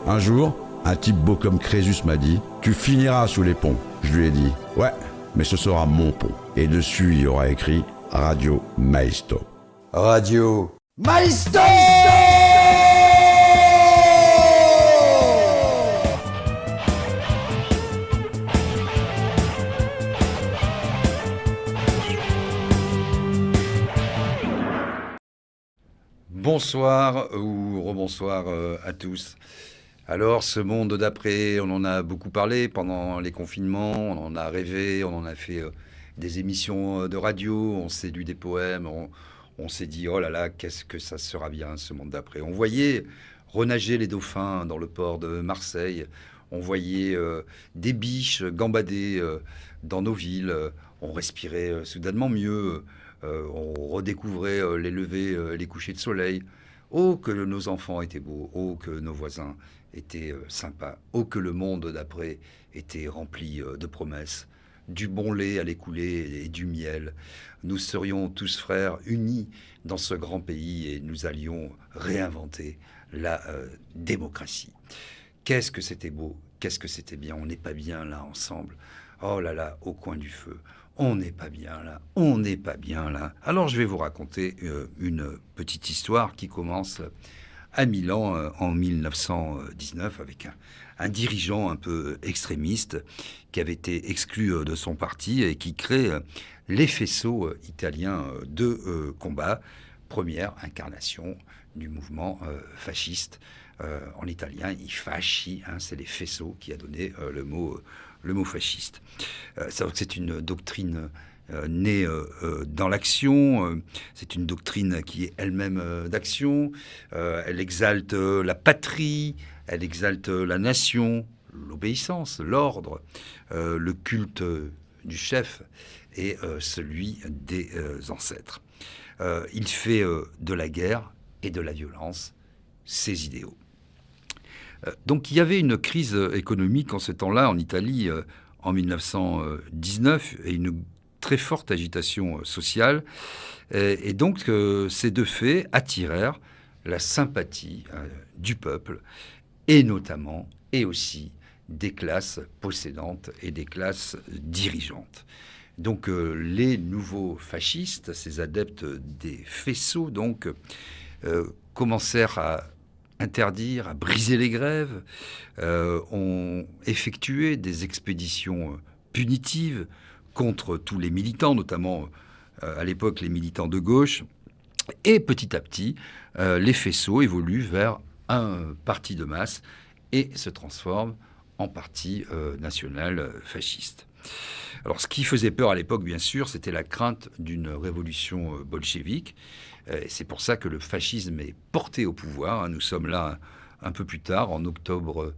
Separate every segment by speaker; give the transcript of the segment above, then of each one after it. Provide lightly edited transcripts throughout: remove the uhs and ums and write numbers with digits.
Speaker 1: Un jour, un type beau comme Crésus m'a dit « Tu finiras sous les ponts ». Je lui ai dit « Ouais, mais ce sera mon pont ». Et dessus, il y aura écrit « Radio Maisto ».
Speaker 2: Radio Maisto.
Speaker 3: Bonsoir ou rebonsoir à tous. Alors, ce monde d'après, on en a beaucoup parlé pendant les confinements, on en a rêvé, on en a fait des émissions de radio, on s'est lu des poèmes, on s'est dit, oh là là, qu'est-ce que ça sera bien, ce monde d'après. On voyait renager les dauphins dans le port de Marseille, on voyait des biches gambader dans nos villes, on respirait soudainement mieux. On redécouvrait les levées, les couchers de soleil. Oh, que nos enfants étaient beaux. Oh, que nos voisins étaient sympas. Oh, que le monde d'après était rempli de promesses. Du bon lait à l'écouler et du miel. Nous serions tous frères unis dans ce grand pays et nous allions réinventer la démocratie. Qu'est-ce que c'était beau, qu'est-ce que c'était bien. On n'est pas bien là ensemble. Oh là là, au coin du feu. On n'est pas bien là, on n'est pas bien là. Alors je vais vous raconter une petite histoire qui commence à Milan en 1919 avec un dirigeant un peu extrémiste qui avait été exclu de son parti et qui crée les faisceaux italiens de combat, première incarnation du mouvement fasciste. En italien, i fasci, c'est les faisceaux qui a donné le mot fasciste. C'est une doctrine née dans l'action, c'est une doctrine qui est elle-même d'action, elle exalte la patrie, elle exalte la nation, l'obéissance, l'ordre, le culte du chef et celui des ancêtres. Il fait de la guerre et de la violence ses idéaux. Donc il y avait une crise économique en ce temps-là en Italie en 1919 et une très forte agitation sociale. Et donc ces deux faits attirèrent la sympathie du peuple et notamment et aussi des classes possédantes et des classes dirigeantes. Donc les nouveaux fascistes, ces adeptes des faisceaux, donc commencèrent à interdire, à briser les grèves, ont effectué des expéditions punitives contre tous les militants, notamment à l'époque les militants de gauche. Et petit à petit, les faisceaux évoluent vers un parti de masse et se transforment en parti national fasciste. Alors, ce qui faisait peur à l'époque, bien sûr, c'était la crainte d'une révolution bolchevique. C'est pour ça que le fascisme est porté au pouvoir. Nous sommes là un peu plus tard, en octobre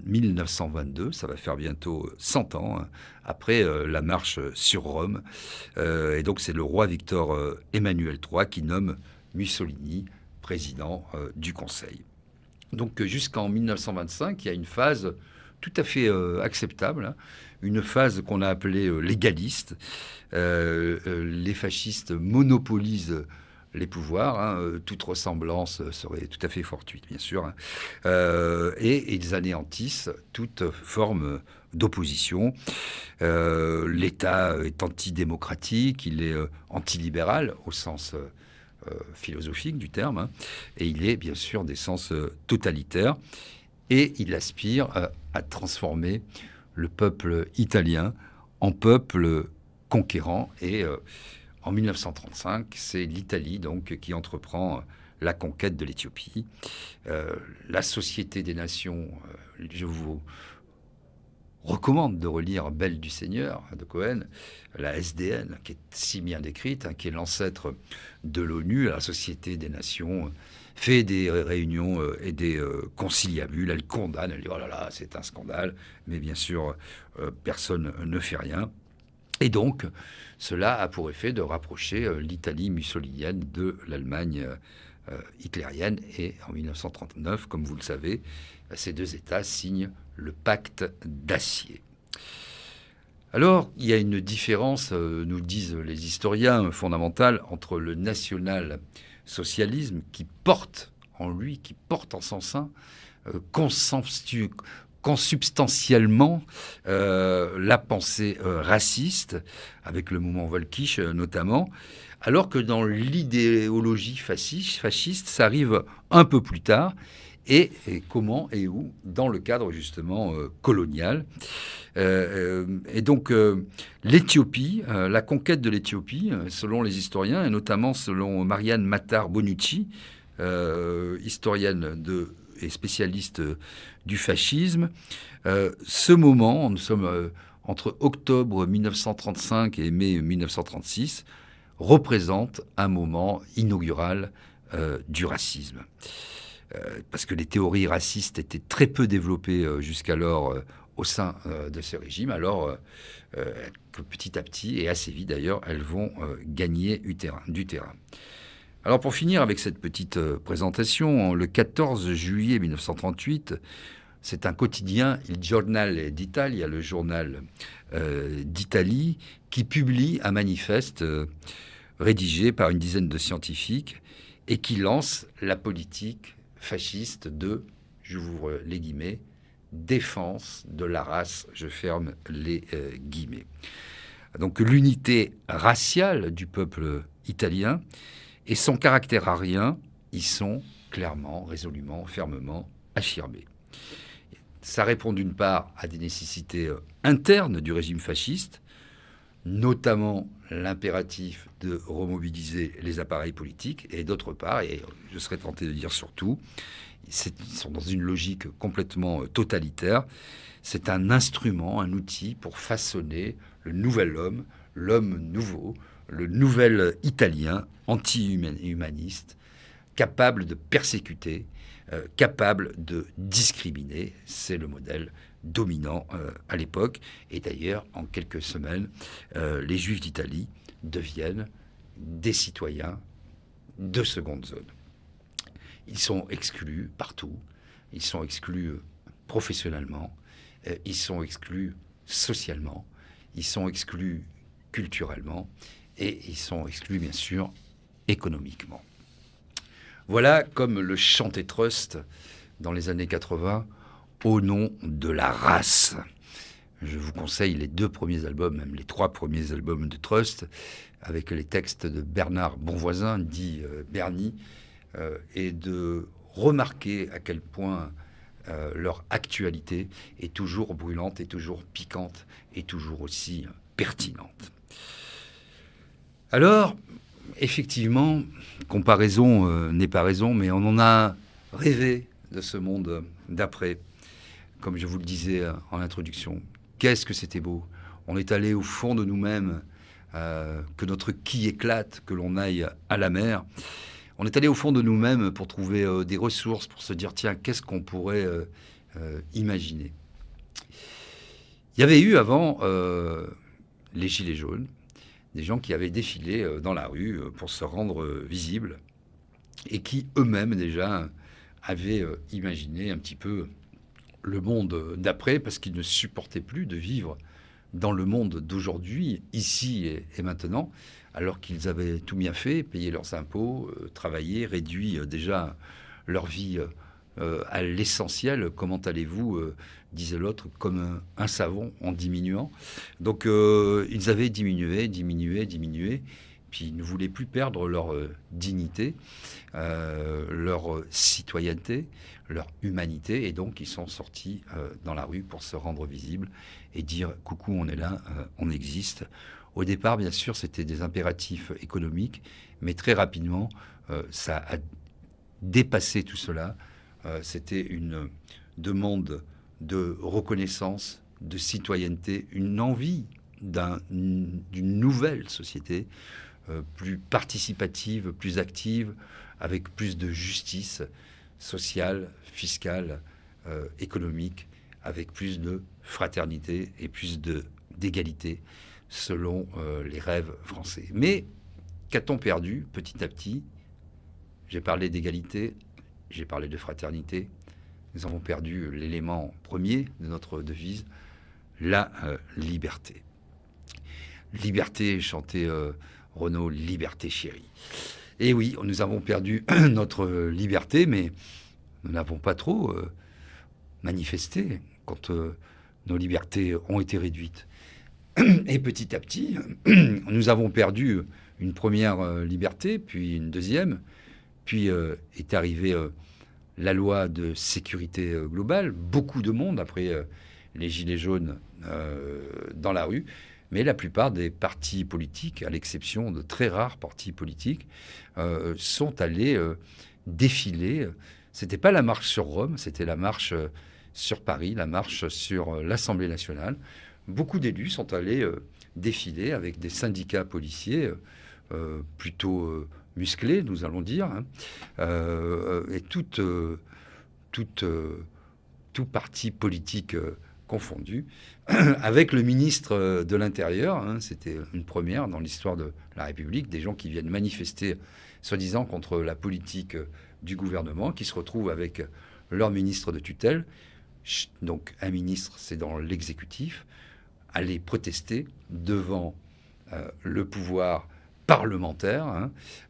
Speaker 3: 1922. Ça va faire bientôt 100 ans après la marche sur Rome. Et donc, c'est le roi Victor Emmanuel III qui nomme Mussolini président du Conseil. Donc, jusqu'en 1925, il y a une phase tout à fait acceptable, une phase qu'on a appelée légaliste. Les fascistes monopolisent les pouvoirs, toute ressemblance serait tout à fait fortuite, bien sûr, et ils anéantissent toute forme d'opposition. L'État est antidémocratique, il est antilibéral au sens philosophique du terme, et il est bien sûr d'essence totalitaire, et il aspire à transformer le peuple italien en peuple conquérant. Et en 1935, c'est l'Italie donc qui entreprend la conquête de l'Éthiopie. La Société des Nations, je vous recommande de relire Belle du Seigneur de Cohen, la SDN, qui est si bien décrite, qui est l'ancêtre de l'ONU, la Société des Nations, fait des réunions et des conciliabules. Elle condamne, elle dit « Oh là là, c'est un scandale », mais bien sûr, personne ne fait rien. Et donc, cela a pour effet de rapprocher l'Italie mussolinienne de l'Allemagne hitlérienne. Et en 1939, comme vous le savez, ces deux États signent le pacte d'acier. Alors, il y a une différence, nous disent les historiens, fondamentale entre le national-socialisme qui porte en lui, qui porte en son sein consubstantiellement la pensée raciste, avec le mouvement Volkisch notamment, alors que dans l'idéologie fasciste, ça arrive un peu plus tard, et comment et où, dans le cadre justement colonial. Et donc l'Éthiopie, la conquête de l'Éthiopie, selon les historiens, et notamment selon Marianne Matar-Bonucci, historienne et spécialiste du fascisme, ce moment, nous sommes entre octobre 1935 et mai 1936, représente un moment inaugural du racisme. Parce que les théories racistes étaient très peu développées jusqu'alors au sein de ce régime, alors que petit à petit, et assez vite d'ailleurs, elles vont gagner du terrain. Alors pour finir avec cette petite présentation, le 14 juillet 1938, c'est un quotidien, Il Giornale d'Italia, le journal d'Italie, qui publie un manifeste rédigé par une dizaine de scientifiques et qui lance la politique fasciste de, j'ouvre les guillemets, défense de la race, je ferme les guillemets. Donc l'unité raciale du peuple italien et son caractère arien y sont clairement, résolument, fermement affirmés. Ça répond d'une part à des nécessités internes du régime fasciste, notamment l'impératif de remobiliser les appareils politiques, et d'autre part, et je serais tenté de dire surtout, ils sont dans une logique complètement totalitaire. C'est un instrument, un outil pour façonner le nouvel homme, l'homme nouveau, le nouvel Italien anti-humaniste, capable de persécuter, capable de discriminer. C'est le modèle dominant à l'époque. Et d'ailleurs, en quelques semaines, les Juifs d'Italie deviennent des citoyens de seconde zone. Ils sont exclus partout, ils sont exclus professionnellement, ils sont exclus socialement, ils sont exclus culturellement et ils sont exclus, bien sûr, économiquement. Voilà comme le chantait Trust dans les années 80, au nom de la race. Je vous conseille les 2 premiers albums, même les 3 premiers albums de Trust, avec les textes de Bernard Bonvoisin, dit Bernie, et de remarquer à quel point leur actualité est toujours brûlante, est toujours piquante, et toujours aussi pertinente. Alors, effectivement, comparaison n'est pas raison, mais on en a rêvé de ce monde d'après. Comme je vous le disais en introduction, qu'est-ce que c'était beau. On est allé au fond de nous-mêmes, que notre qui éclate, que l'on aille à la mer. On est allé au fond de nous-mêmes pour trouver des ressources, pour se dire, tiens, qu'est-ce qu'on pourrait imaginer. Il y avait eu avant les Gilets jaunes, des gens qui avaient défilé dans la rue pour se rendre visibles et qui eux-mêmes déjà avaient imaginé un petit peu le monde d'après parce qu'ils ne supportaient plus de vivre dans le monde d'aujourd'hui, ici et maintenant, alors qu'ils avaient tout bien fait, payé leurs impôts, travaillé, réduit déjà leur vie à l'essentiel. Comment allez-vous disait l'autre, comme un savon en diminuant. Donc ils avaient diminué, puis ils ne voulaient plus perdre leur dignité, leur citoyenneté, leur humanité, et donc ils sont sortis dans la rue pour se rendre visibles et dire « coucou, on est là, on existe ». Au départ, bien sûr, c'était des impératifs économiques, mais très rapidement, ça a dépassé tout cela. C'était une demande de reconnaissance, de citoyenneté, une envie d'une nouvelle société plus participative, plus active, avec plus de justice sociale, fiscale, économique, avec plus de fraternité et plus d'égalité selon les rêves français. Mais qu'a-t-on perdu petit à petit? J'ai parlé d'égalité, j'ai parlé de fraternité. Nous avons perdu l'élément premier de notre devise, la liberté. Liberté, chantait Renaud, liberté chérie. Et oui, nous avons perdu notre liberté, mais nous n'avons pas trop manifester quand nos libertés ont été réduites. Et petit à petit, nous avons perdu une première liberté, puis une deuxième, puis est arrivée la loi de sécurité globale. Beaucoup de monde, après les Gilets jaunes dans la rue, mais la plupart des partis politiques, à l'exception de très rares partis politiques, sont allés défiler. C'était pas la marche sur Rome, c'était la marche sur Paris, la marche sur l'Assemblée nationale. Beaucoup d'élus sont allés défiler avec des syndicats policiers plutôt musclés, nous allons dire, et tout parti politique confondu, avec le ministre de l'Intérieur. C'était une première dans l'histoire de la République, des gens qui viennent manifester, soi-disant, contre la politique du gouvernement, qui se retrouvent avec leur ministre de tutelle. Donc un ministre, c'est dans l'exécutif, aller protester devant le pouvoir parlementaire,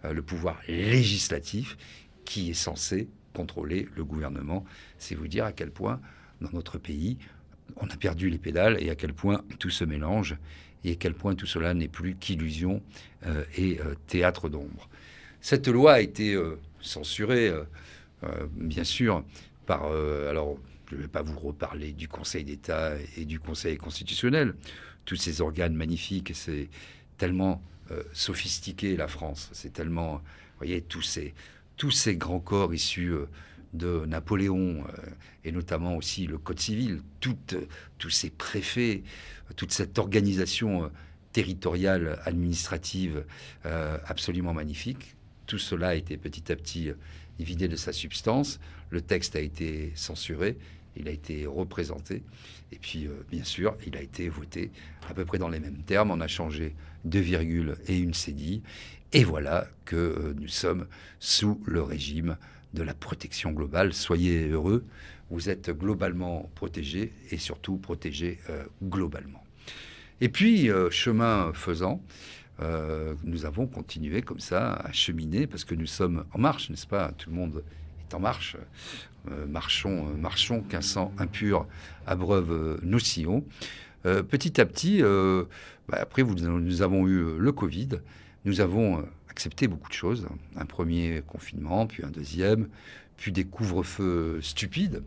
Speaker 3: le pouvoir législatif, qui est censé contrôler le gouvernement. C'est vous dire à quel point, dans notre pays, on a perdu les pédales et à quel point tout se mélange et à quel point tout cela n'est plus qu'illusion et théâtre d'ombre. Cette loi a été censurée, bien sûr, par... alors, je ne vais pas vous reparler du Conseil d'État et du Conseil constitutionnel. Tous ces organes magnifiques, c'est tellement sophistiqué, la France. C'est tellement... Vous voyez, tous ces grands corps issus de Napoléon, et notamment aussi le Code civil, tous ces préfets, toute cette organisation territoriale, administrative, absolument magnifique. Tout cela a été petit à petit vidé de sa substance. Le texte a été censuré, il a été représenté, et puis, bien sûr, il a été voté à peu près dans les mêmes termes. On a changé 2 virgules et une cédille, et voilà que nous sommes sous le régime de la protection globale. Soyez heureux, vous êtes globalement protégés, et surtout protégés globalement. Et puis, chemin faisant, nous avons continué comme ça à cheminer, parce que nous sommes en marche, n'est-ce pas? Tout le monde est en marche. Marchons, qu'un sang impur abreuve nos sillons. Petit à petit, après nous avons eu le Covid, nous avons accepté beaucoup de choses. Un premier confinement, puis un deuxième, puis des couvre-feux stupides,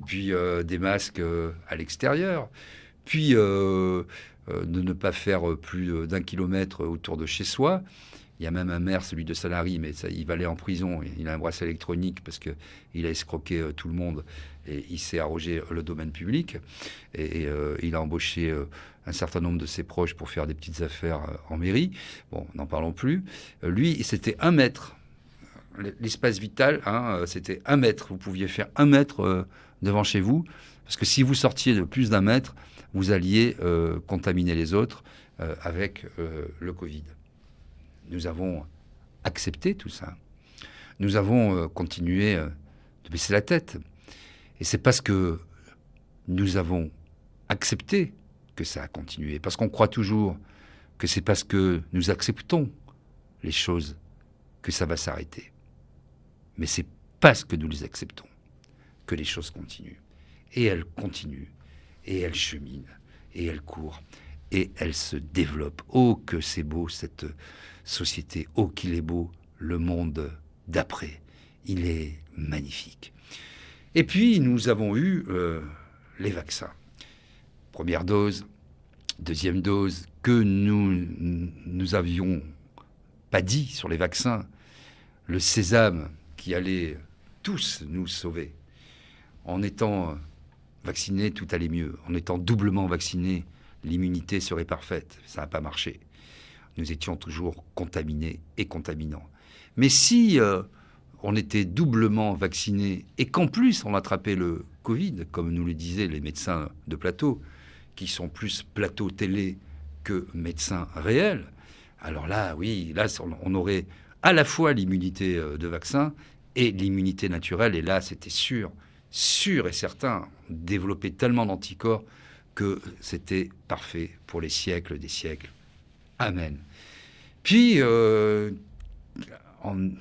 Speaker 3: puis des masques à l'extérieur, puis de ne pas faire plus d'1 kilomètre autour de chez soi. Il y a même un maire, celui de Sanary, mais ça, il va aller en prison. Il a un bracelet électronique parce qu'il a escroqué tout le monde et il s'est arrogé le domaine public. Et il a embauché un certain nombre de ses proches pour faire des petites affaires en mairie. Bon, n'en parlons plus. Lui, c'était 1 mètre. L'espace vital, c'était 1 mètre. Vous pouviez faire 1 mètre devant chez vous, parce que si vous sortiez de plus d'1 mètre, vous alliez contaminer les autres avec le Covid. Nous avons accepté tout ça. Nous avons continué de baisser la tête. Et c'est parce que nous avons accepté que ça a continué. Parce qu'on croit toujours que c'est parce que nous acceptons les choses que ça va s'arrêter. Mais c'est parce que nous les acceptons que les choses continuent. Et elles continuent. Et elles cheminent. Et elles courent. Et elles se développent. Oh, que c'est beau cette société. Oh, qu'il est beau le monde d'après. Il est magnifique. Et puis, nous avons eu les vaccins. Première dose, deuxième dose, que nous avions pas dit sur les vaccins. Le sésame qui allait tous nous sauver. En étant vaccinés, tout allait mieux. En étant doublement vaccinés, l'immunité serait parfaite. Ça n'a pas marché. Nous étions toujours contaminés et contaminants. Mais si on était doublement vaccinés et qu'en plus on attrapait le Covid, comme nous le disaient les médecins de plateau, qui sont plus plateau télé que médecins réels, alors là, oui, là, on aurait à la fois l'immunité de vaccin et l'immunité naturelle. Et là, c'était sûr et certain, développer tellement d'anticorps que c'était parfait pour les siècles des siècles. Amen. Puis,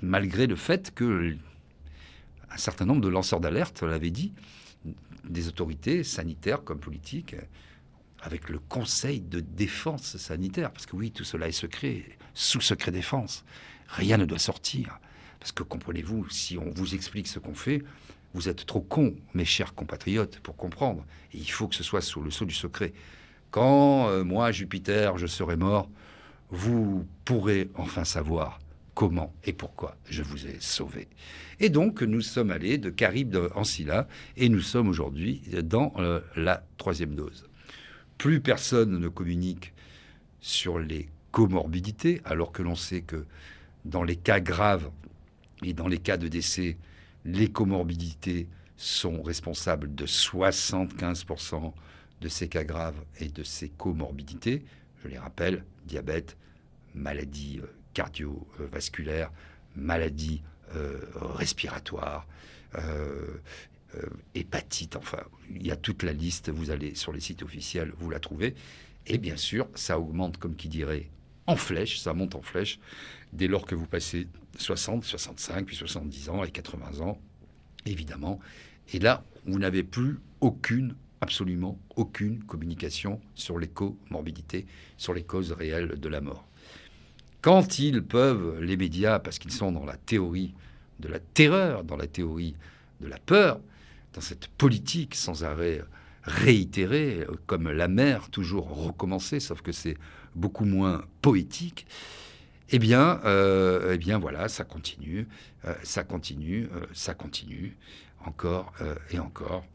Speaker 3: malgré le fait que un certain nombre de lanceurs d'alerte l'avaient dit, des autorités sanitaires comme politiques, avec le Conseil de défense sanitaire. Parce que oui, tout cela est secret, sous secret défense. Rien ne doit sortir. Parce que comprenez-vous, si on vous explique ce qu'on fait, vous êtes trop cons, mes chers compatriotes, pour comprendre. Et il faut que ce soit sous le sceau du secret. Quand moi, Jupiter, je serai mort, vous pourrez enfin savoir comment et pourquoi je vous ai sauvé. Et donc, nous sommes allés de Charybde en Scylla et nous sommes aujourd'hui dans la 3e dose. Plus personne ne communique sur les comorbidités, alors que l'on sait que dans les cas graves et dans les cas de décès, les comorbidités sont responsables de 75% de ces cas graves et de ces comorbidités. Je les rappelle, diabète, maladie cardiovasculaire, maladie respiratoire, hépatite, enfin, il y a toute la liste, vous allez sur les sites officiels, vous la trouvez. Et bien sûr, ça augmente, comme qui dirait, en flèche, ça monte en flèche, dès lors que vous passez 60, 65, puis 70 ans et 80 ans, évidemment. Et là, vous n'avez plus absolument aucune communication sur les comorbidités, sur les causes réelles de la mort. Quand ils peuvent, les médias, parce qu'ils sont dans la théorie de la terreur, dans la théorie de la peur, dans cette politique sans arrêt réitérée, comme la mer, toujours recommencée, sauf que c'est beaucoup moins poétique, eh bien voilà, ça continue, encore et encore.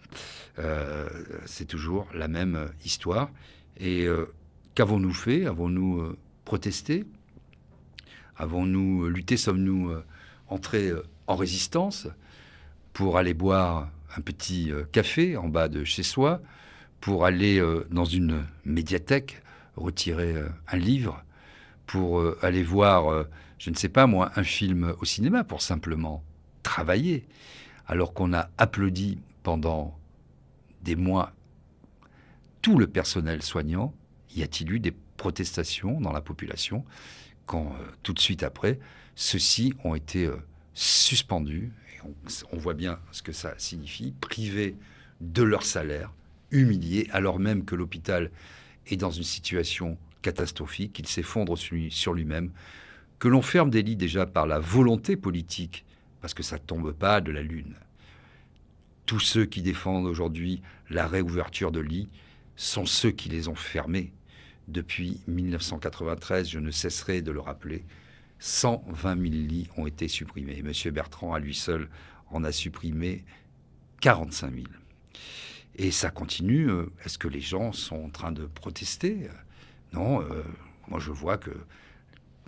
Speaker 3: C'est toujours la même histoire. Et qu'avons-nous fait ? Avons-nous protesté ? Avons-nous lutté ? Sommes-nous entrés en résistance pour aller boire un petit café en bas de chez soi, pour aller dans une médiathèque retirer un livre, pour aller voir, je ne sais pas moi, un film au cinéma, pour simplement travailler, alors qu'on a applaudi pendant des mois tout le personnel soignant? Y a-t-il eu des protestations dans la population quand tout de suite après, ceux-ci ont été suspendus, et on voit bien ce que ça signifie, privés de leur salaire, humiliés, alors même que l'hôpital est dans une situation catastrophique, qu'il s'effondre sur lui-même, que l'on ferme des lits déjà par la volonté politique, parce que ça ne tombe pas de la lune. Tous ceux qui défendent aujourd'hui la réouverture de lits sont ceux qui les ont fermés. Depuis 1993, je ne cesserai de le rappeler, 120 000 lits ont été supprimés. M. Bertrand, à lui seul, en a supprimé 45 000. Et ça continue. Est-ce que les gens sont en train de protester ? Non, moi je vois que...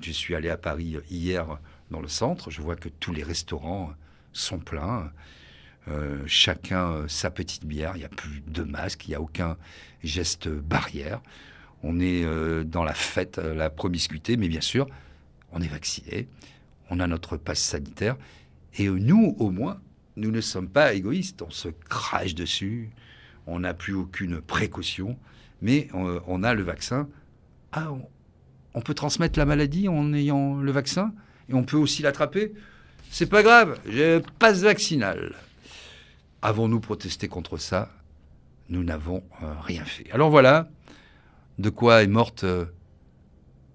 Speaker 3: Je suis allé à Paris hier dans le centre, je vois que tous les restaurants sont pleins. Chacun sa petite bière, il n'y a plus de masque, il n'y a aucun geste barrière. On est dans la fête, la promiscuité, mais bien sûr, on est vacciné, on a notre passe sanitaire. Et nous, au moins, nous ne sommes pas égoïstes. On se crache dessus, on n'a plus aucune précaution, mais on a le vaccin. Ah, on peut transmettre la maladie en ayant le vaccin et on peut aussi l'attraper. C'est pas grave, j'ai passe vaccinal. Avons-nous protesté contre ça ? Nous n'avons rien fait. Alors voilà de quoi est morte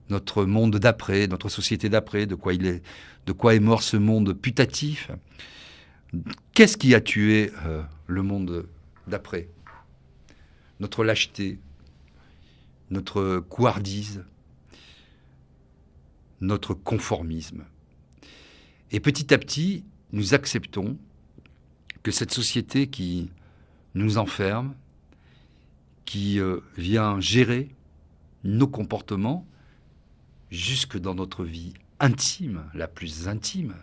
Speaker 3: notre monde d'après, notre société d'après, de quoi est mort ce monde putatif. Qu'est-ce qui a tué le monde d'après ? Notre lâcheté, notre couardise, notre conformisme. Et petit à petit, nous acceptons que cette société qui nous enferme, qui vient gérer nos comportements jusque dans notre vie intime, la plus intime,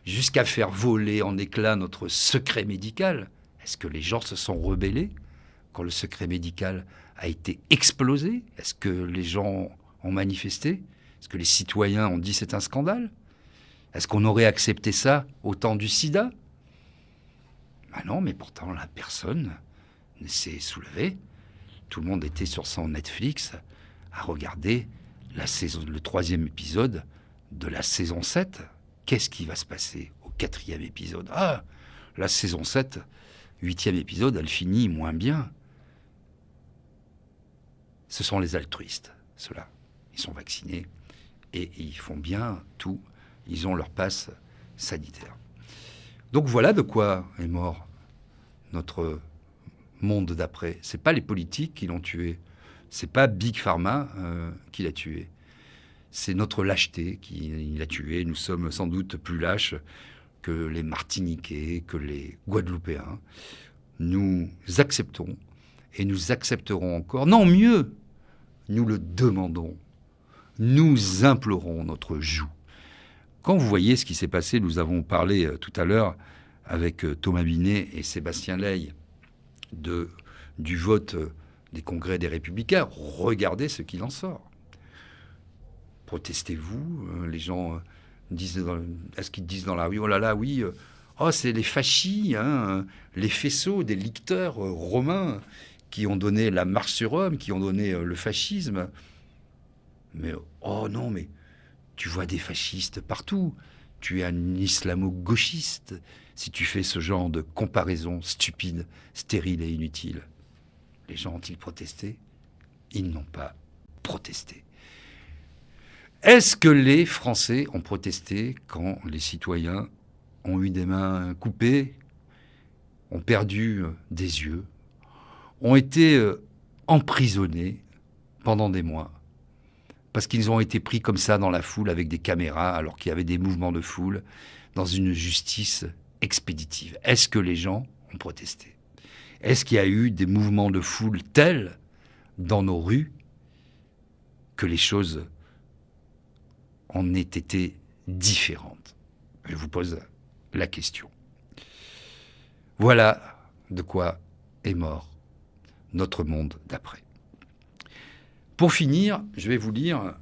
Speaker 3: jusqu'à faire voler en éclats notre secret médical. Est-ce que les gens se sont rebellés quand le secret médical a été explosé ? Est-ce que les gens ont manifesté ? Est-ce que les citoyens ont dit c'est un scandale ? Est-ce qu'on aurait accepté ça au temps du sida ? Ben non, mais pourtant, la personne ne s'est soulevée. Tout le monde était sur son Netflix à regarder le 3e épisode de la saison 7. Qu'est-ce qui va se passer au 4e épisode ? Ah, la saison 7, 8e épisode, elle finit moins bien. Ce sont les altruistes, ceux-là. Ils sont vaccinés et ils font bien tout. Ils ont leur passe sanitaire. Donc voilà de quoi est mort notre monde d'après. C'est pas les politiques qui l'ont tué. C'est pas Big Pharma qui l'a tué. C'est notre lâcheté qui l'a tué. Nous sommes sans doute plus lâches que les Martiniquais, que les Guadeloupéens. Nous acceptons et nous accepterons encore. Non, mieux, nous le demandons. Nous implorons notre joug. Quand vous voyez ce qui s'est passé, nous avons parlé tout à l'heure avec Thomas Binet et Sébastien Leil du vote des congrès des Républicains. Regardez ce qu'il en sort. Protestez-vous, les gens disent, est-ce qu'ils disent dans la rue, oh là là, oui, c'est les fascis, hein, les faisceaux des licteurs romains qui ont donné la marche sur Rome, qui ont donné le fascisme. Mais, oh non, mais tu vois des fascistes partout. Tu es un islamo-gauchiste si tu fais ce genre de comparaison stupide, stérile et inutile. Les gens ont-ils protesté? Ils n'ont pas protesté. Est-ce que les Français ont protesté quand les citoyens ont eu des mains coupées, ont perdu des yeux, ont été emprisonnés pendant des mois parce qu'ils ont été pris comme ça dans la foule avec des caméras alors qu'il y avait des mouvements de foule dans une justice expéditive? Est-ce que les gens ont protesté? Est-ce qu'il y a eu des mouvements de foule tels dans nos rues que les choses en aient été différentes? Je vous pose la question. Voilà de quoi est mort notre monde d'après. Pour finir, je vais vous lire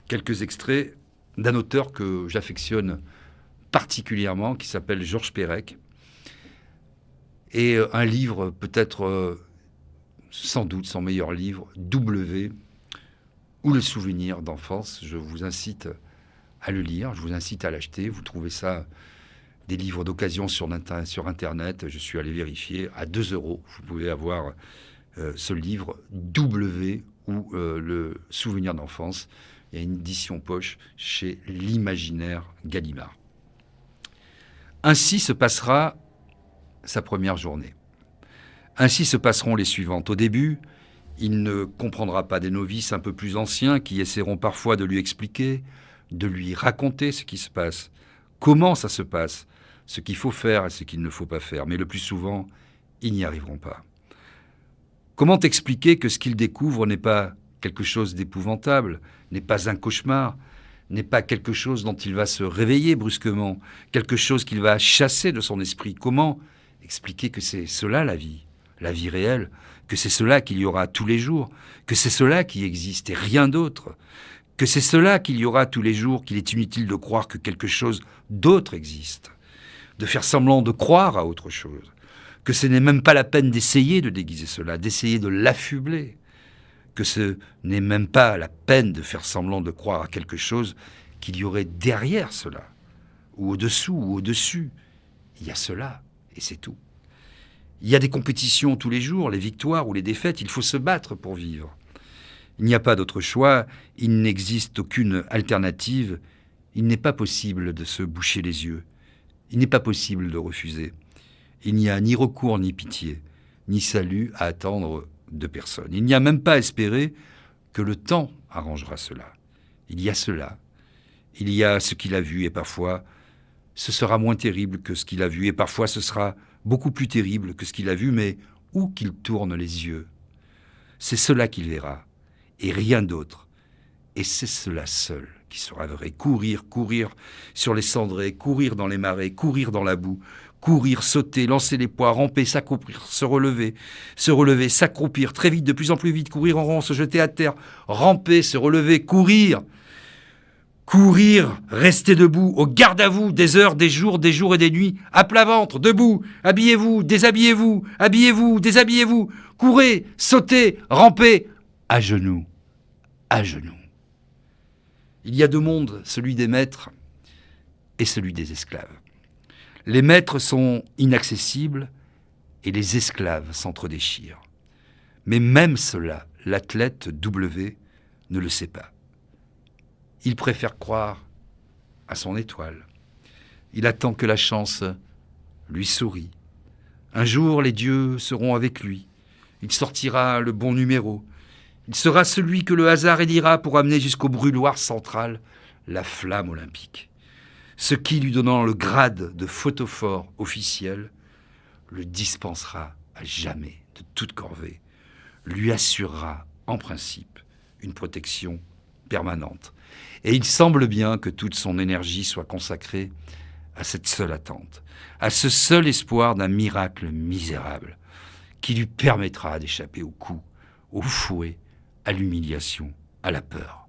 Speaker 3: quelques extraits d'un auteur que j'affectionne particulièrement, qui s'appelle Georges Perec, et un livre, peut-être, sans doute, son meilleur livre, W, ou le souvenir d'enfance. Je vous incite à le lire, je vous incite à l'acheter. Vous trouvez ça, des livres d'occasion sur Internet. Je suis allé vérifier, à 2 €. Vous pouvez avoir ce livre W ou le souvenir d'enfance. Il y a une édition poche chez l'Imaginaire Gallimard. Ainsi se passera sa première journée. Ainsi se passeront les suivantes. Au début, il ne comprendra pas des novices un peu plus anciens qui essaieront parfois de lui expliquer, de lui raconter ce qui se passe, comment ça se passe, ce qu'il faut faire et ce qu'il ne faut pas faire. Mais le plus souvent, ils n'y arriveront pas. Comment expliquer que ce qu'ils découvrent n'est pas quelque chose d'épouvantable, n'est pas un cauchemar, n'est pas quelque chose dont il va se réveiller brusquement, quelque chose qu'il va chasser de son esprit? Comment expliquer que c'est cela la vie réelle, que c'est cela qu'il y aura tous les jours, que c'est cela qui existe et rien d'autre, que c'est cela qu'il y aura tous les jours, qu'il est inutile de croire que quelque chose d'autre existe, de faire semblant de croire à autre chose, que ce n'est même pas la peine d'essayer de déguiser cela, d'essayer de l'affubler, que ce n'est même pas la peine de faire semblant de croire à quelque chose qu'il y aurait derrière cela, ou au-dessous, ou au-dessus. Il y a cela, et c'est tout. Il y a des compétitions tous les jours, les victoires ou les défaites, il faut se battre pour vivre. Il n'y a pas d'autre choix, il n'existe aucune alternative, il n'est pas possible de se boucher les yeux, il n'est pas possible de refuser. Il n'y a ni recours ni pitié, ni salut à attendre de personne. Il n'y a même pas à espérer que le temps arrangera cela. Il y a cela, il y a ce qu'il a vu et parfois ce sera moins terrible que ce qu'il a vu et parfois ce sera beaucoup plus terrible que ce qu'il a vu, mais où qu'il tourne les yeux, c'est cela qu'il verra et rien d'autre. Et c'est cela seul qui sera vrai. Courir, courir sur les cendrées, courir dans les marais, courir dans la boue, courir, sauter, lancer les poids, ramper, s'accroupir, se relever, s'accroupir, très vite, de plus en plus vite, courir en rond, se jeter à terre, ramper, se relever, courir, rester debout, au garde à vous, des heures et des nuits, à plat ventre, debout, habillez-vous, déshabillez-vous, habillez-vous, déshabillez-vous, courez, sautez, rampez, à genoux, à genoux. Il y a 2 mondes, celui des maîtres et celui des esclaves. Les maîtres sont inaccessibles et les esclaves s'entredéchirent. Mais même cela, l'athlète W ne le sait pas. Il préfère croire à son étoile. Il attend que la chance lui sourit. Un jour, les dieux seront avec lui. Il sortira le bon numéro. Il sera celui que le hasard élira pour amener jusqu'au brûloir central la flamme olympique. Ce qui, lui donnant le grade de photophore officiel, le dispensera à jamais de toute corvée, lui assurera, en principe, une protection permanente. Et il semble bien que toute son énergie soit consacrée à cette seule attente, à ce seul espoir d'un miracle misérable qui lui permettra d'échapper au coup, au fouet, à l'humiliation, à la peur.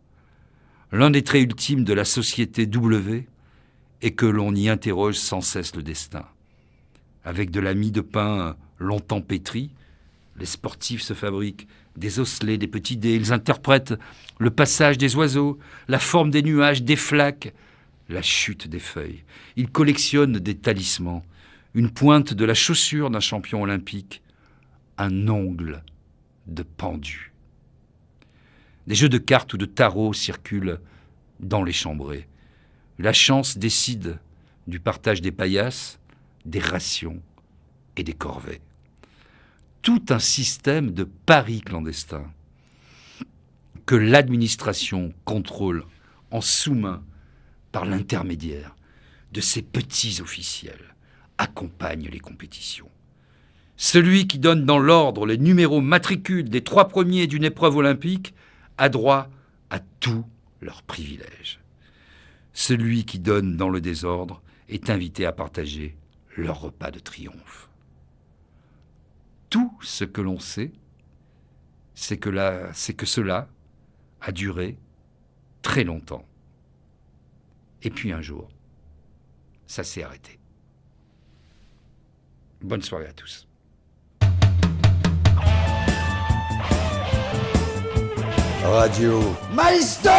Speaker 3: L'un des traits ultimes de la société W est que l'on y interroge sans cesse le destin. Avec de la mie de pain longtemps pétrie, les sportifs se fabriquent des osselets, des petits dés, ils interprètent le passage des oiseaux, la forme des nuages, des flaques, la chute des feuilles. Ils collectionnent des talismans, une pointe de la chaussure d'un champion olympique, un ongle de pendu. Des jeux de cartes ou de tarot circulent dans les chambrées. La chance décide du partage des paillasses, des rations et des corvées. Tout un système de paris clandestins que l'administration contrôle en sous-main par l'intermédiaire de ces petits officiels accompagne les compétitions. Celui qui donne dans l'ordre les numéros matricules des 3 premiers d'une épreuve olympique a droit à tous leurs privilèges. Celui qui donne dans le désordre est invité à partager leur repas de triomphe. Tout ce que l'on sait, c'est que cela a duré très longtemps. Et puis un jour, ça s'est arrêté. Bonne soirée à tous.
Speaker 2: Radio Maestro.